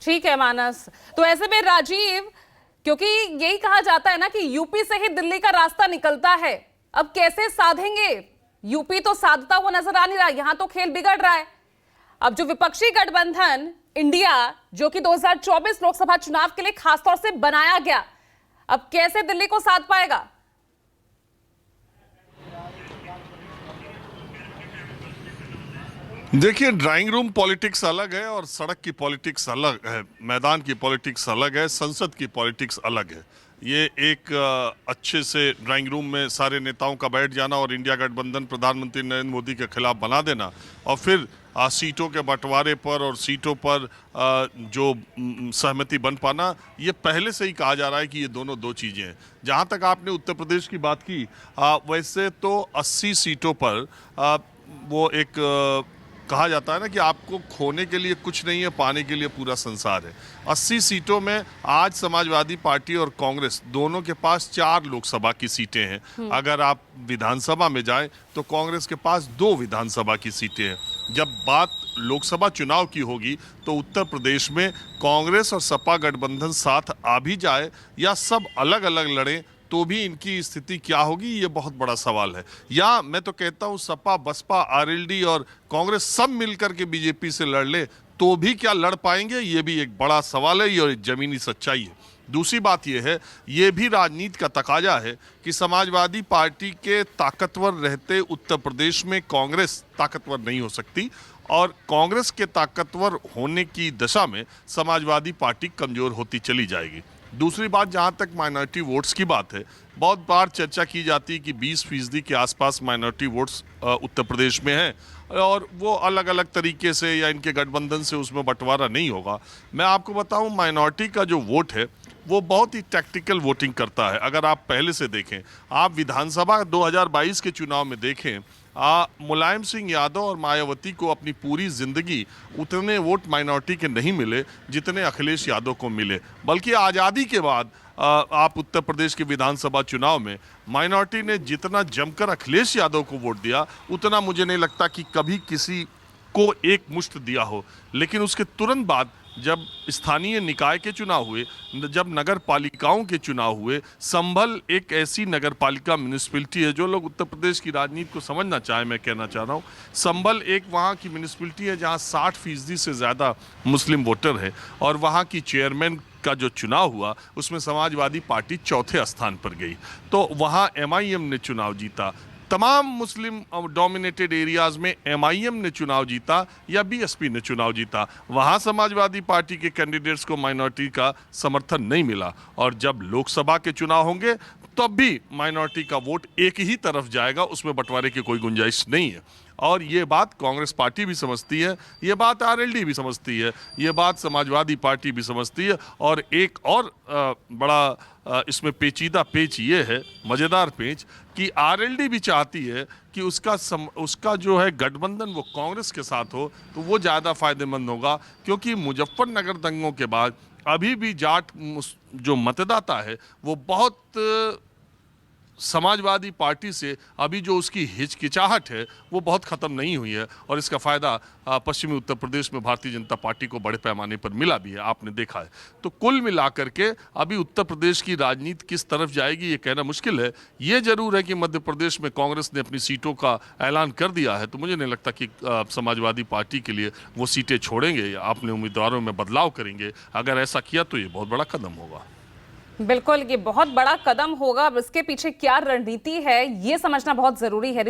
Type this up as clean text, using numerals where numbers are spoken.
ठीक है मानस। तो ऐसे में राजीव, क्योंकि यही कहा जाता है ना कि यूपी से ही दिल्ली का रास्ता निकलता है, अब कैसे साधेंगे? यूपी तो साधता हुआ नजर आ नहीं रहा, यहां तो खेल बिगड़ रहा है। अब जो विपक्षी गठबंधन इंडिया, जो कि 2024 लोकसभा चुनाव के लिए खासतौर से बनाया गया, अब कैसे दिल्ली को साध पाएगा? देखिए, ड्राइंग रूम पॉलिटिक्स अलग है और सड़क की पॉलिटिक्स अलग है, मैदान की पॉलिटिक्स अलग है, संसद की पॉलिटिक्स अलग है। ये एक अच्छे से ड्राइंग रूम में सारे नेताओं का बैठ जाना और इंडिया गठबंधन प्रधानमंत्री नरेंद्र मोदी के खिलाफ बना देना और फिर सीटों के बंटवारे पर और सीटों पर जो सहमति बन पाना, ये पहले से ही कहा जा रहा है कि ये दोनों दो चीज़ें हैं। जहाँ तक आपने उत्तर प्रदेश की बात की, वैसे तो 80 सीटों पर वो एक कहा जाता है ना कि आपको खोने के लिए कुछ नहीं है, पाने के लिए पूरा संसार है। 80 सीटों में आज समाजवादी पार्टी और कांग्रेस दोनों के पास 4 लोकसभा की सीटें हैं। अगर आप विधानसभा में जाएं तो कांग्रेस के पास 2 विधानसभा की सीटें हैं। जब बात लोकसभा चुनाव की होगी तो उत्तर प्रदेश में कांग्रेस और सपा गठबंधन साथ आ भी जाए या सब अलग अलग लड़ें तो भी इनकी स्थिति क्या होगी, ये बहुत बड़ा सवाल है। या मैं तो कहता हूँ सपा, बसपा, आरएलडी और कांग्रेस सब मिलकर के बीजेपी से लड़ ले तो भी क्या लड़ पाएंगे, ये भी एक बड़ा सवाल है, ये जमीनी सच्चाई है। दूसरी बात यह है, ये भी राजनीति का तकाजा है कि समाजवादी पार्टी के ताकतवर रहते उत्तर प्रदेश में कांग्रेस ताकतवर नहीं हो सकती और कांग्रेस के ताकतवर होने की दशा में समाजवादी पार्टी कमजोर होती चली जाएगी। दूसरी बात, जहां तक माइनॉरिटी वोट्स की बात है, बहुत बार चर्चा की जाती है कि 20% के आसपास माइनॉरिटी वोट्स उत्तर प्रदेश में हैं और वो अलग अलग तरीके से या इनके गठबंधन से उसमें बंटवारा नहीं होगा। मैं आपको बताऊं, माइनॉरिटी का जो वोट है वो बहुत ही टैक्टिकल वोटिंग करता है। अगर आप पहले से देखें, आप विधानसभा 2022 के चुनाव में देखें, मुलायम सिंह यादव और मायावती को अपनी पूरी जिंदगी उतने वोट माइनॉरिटी के नहीं मिले जितने अखिलेश यादव को मिले। बल्कि आज़ादी के बाद आप उत्तर प्रदेश के विधानसभा चुनाव में माइनॉरिटी ने जितना जमकर अखिलेश यादव को वोट दिया, उतना मुझे नहीं लगता कि कभी किसी को एक मुश्त दिया हो। लेकिन उसके तुरंत बाद जब स्थानीय निकाय के चुनाव हुए, जब नगर पालिकाओं के चुनाव हुए, संभल एक ऐसी नगर पालिका म्यूनिसिपैलिटी है, जो लोग उत्तर प्रदेश की राजनीति को समझना चाहे, मैं कहना चाह रहा हूँ, संभल एक वहाँ की म्यूनिसिपैलिटी है जहाँ 60% से ज़्यादा मुस्लिम वोटर है और वहाँ की चेयरमैन का जो चुनाव हुआ उसमें समाजवादी पार्टी 4थे स्थान पर गई। तो वहाँ एमआईएम ने चुनाव जीता। तमाम मुस्लिम डोमिनेटेड एरियाज में एमआईएम ने चुनाव जीता या बीएसपी ने चुनाव जीता। वहाँ समाजवादी पार्टी के कैंडिडेट्स को माइनॉरिटी का समर्थन नहीं मिला और जब लोकसभा के चुनाव होंगे तब भी माइनॉरिटी का वोट एक ही तरफ जाएगा, उसमें बंटवारे की कोई गुंजाइश नहीं है। और ये बात कांग्रेस पार्टी भी समझती है, ये बात आरएलडी भी समझती है, ये बात समाजवादी पार्टी भी समझती है। और एक और बड़ा इसमें पेचीदा पेच ये है, मज़ेदार पेच, कि आरएलडी भी चाहती है कि उसका जो है गठबंधन वो कांग्रेस के साथ हो तो वो ज़्यादा फायदेमंद होगा, क्योंकि मुजफ्फरनगर दंगों के बाद अभी भी जाट जो मतदाता है वो बहुत समाजवादी पार्टी से अभी जो उसकी हिचकिचाहट है वो बहुत ख़त्म नहीं हुई है और इसका फ़ायदा पश्चिमी उत्तर प्रदेश में भारतीय जनता पार्टी को बड़े पैमाने पर मिला भी है, आपने देखा है। तो कुल मिलाकर के अभी उत्तर प्रदेश की राजनीति किस तरफ जाएगी ये कहना मुश्किल है। ये जरूर है कि मध्य प्रदेश में कांग्रेस ने अपनी सीटों का ऐलान कर दिया है, तो मुझे नहीं लगता कि समाजवादी पार्टी के लिए वो सीटें छोड़ेंगे या अपने उम्मीदवारों में बदलाव करेंगे। अगर ऐसा किया तो ये बहुत बड़ा कदम होगा। बिल्कुल, ये बहुत बड़ा कदम होगा। अब इसके पीछे क्या रणनीति है ये समझना बहुत जरूरी है।